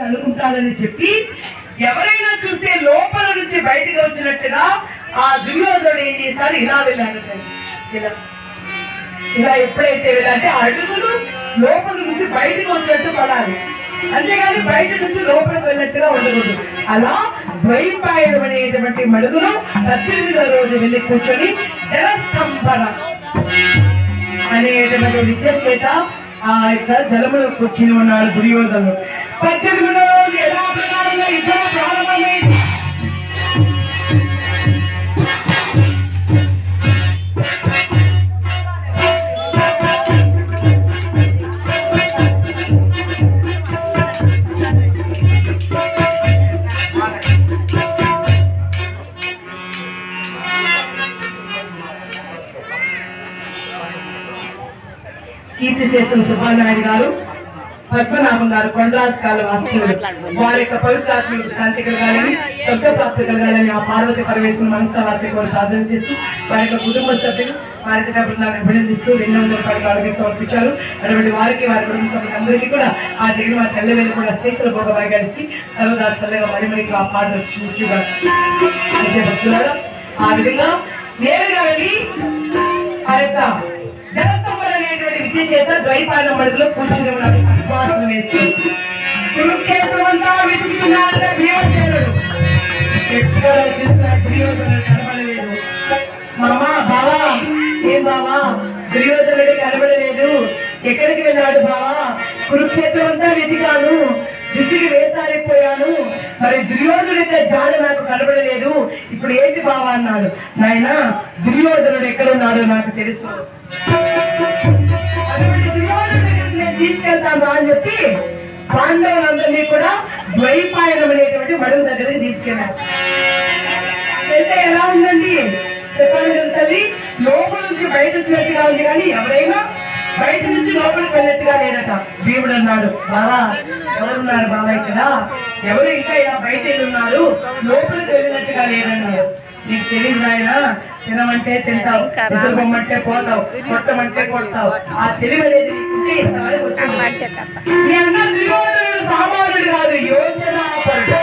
అనుకుంటారని చెప్పి ఎవరైనా చూస్తే లోపల నుంచి బయటకు వచ్చినట్టుగా ఆ దుర్యోధనుడు ఏం చేశారు, ఇలా వెళ్ళాడు. ఇలా ఎప్పుడైతే వెళ్ళాలంటే అడుగులు లోపల నుంచి బయటకు వచ్చినట్టు పడాలి, అంతేగాని బయట నుంచి లోపలికి వెళ్ళినట్టుగా ఉండకూడదు. అలా ద్వైపాయనం అనేటువంటి మడుగులో 18వ రోజు వెళ్ళి కూర్చొని జలస్తంభన అనేటువంటి విద్య చేత ఆ యొక్క జలములో కూర్చుని ఉన్నాడు దుర్యోధనుడు. 18వ రోజు ఎలా ప్రకారంగా యుద్ధం ప్రారంభమైంది. కీర్తిశేషులు సుబ్బానాయుడు గారు, పద్మనాభం గారు, కొండరాజు కాల వాస్తువులు వారి యొక్క పవిత్రాత్మక శాంతి కలగాలని, శబ్ద ప్రాప్తి కలగాలని ఆ పార్వతి పరమేశ్వరుని మనసుతో వార్షిక సాధన చేస్తూ వారి యొక్క కుటుంబ సభ్యులు వారికి అభినందిస్తూ 200 రూపాయలు ఆరోగ్యం సమర్పించారు. అటువంటి వారికి వారి కుటుంబ సభ్యులందరికీ కూడా ఆ జగన్మాత తెల్లవేలు కూడా శ్రేష్ఠుల భోగభాగ్యాలు ఇచ్చి సర్వదా చల్లగా మరిమరికి ఆ పాటలు చూచుగా అయితే భక్తులారా ఆ విధంగా నేరుగా వెళ్ళి ఆ యొక్క జలస్తంభన అనేటువంటి విద్య చేత ద్వైపాయన మడుగులో కూర్చుని ఉన్నాడు. అశ్వాసన వేస్తూ కురుక్షేత్రం అంతా వెతుకుతున్నాడు భీమసేనుడు. ఎక్కడ చూసినా దుర్యోధనుడు కనబడలేదు. మామా బావా, ఏం బావా దుర్యోధనుడు కనబడలేదు, ఎక్కడికి వెళ్ళాడు బావా? కురుక్షేత్రం అంతా వెతికాను, విసిగి వేసారిపోయాను, మరి దుర్యోధనుడైతే జాడ నాకు కనబడలేదు, ఇప్పుడు ఏంటి బావా అన్నాడు. నాయన దుర్యోధనుడు ఎక్కడున్నాడో నాకు తెలుసు, అటువంటి దుర్యోధనుడి నేను తీసుకెళ్తాను అని చెప్పి పాండవులందరినీ కూడా ద్వైపాయనం అనేటువంటి మడుగు దగ్గరికి తీసుకెళ్ళారు. వెళ్తే ఎలా ఉందండి చెప్పండి తల్లి, లోపల నుంచి బయట వచ్చినట్టుగా ఉంది కానీ ఎవరైనా బయట నుంచి లోపలికి వెళ్ళినట్టుగా లేదట. భీముడు అన్నాడు, బావా ఎవరున్నారు బావా ఇక్కడ, ఎవరు ఇంకా ఇలా బయట ఉన్నారు, లోపలికి వెళ్ళినట్టుగా లేదన్నారు. నీకు తెలియదు నాయన, తినమంటే తింటావు, ఎదురుకోమంటే పోతావు, కొట్టమంటే కొడతావు, ఆ తెలివి అనేది నీకుంటే ఇంతవరకు వచ్చింది. నీ అన్న దుర్యోధనుడు సామాన్యుడు కాదు, యోచనాపరుడు.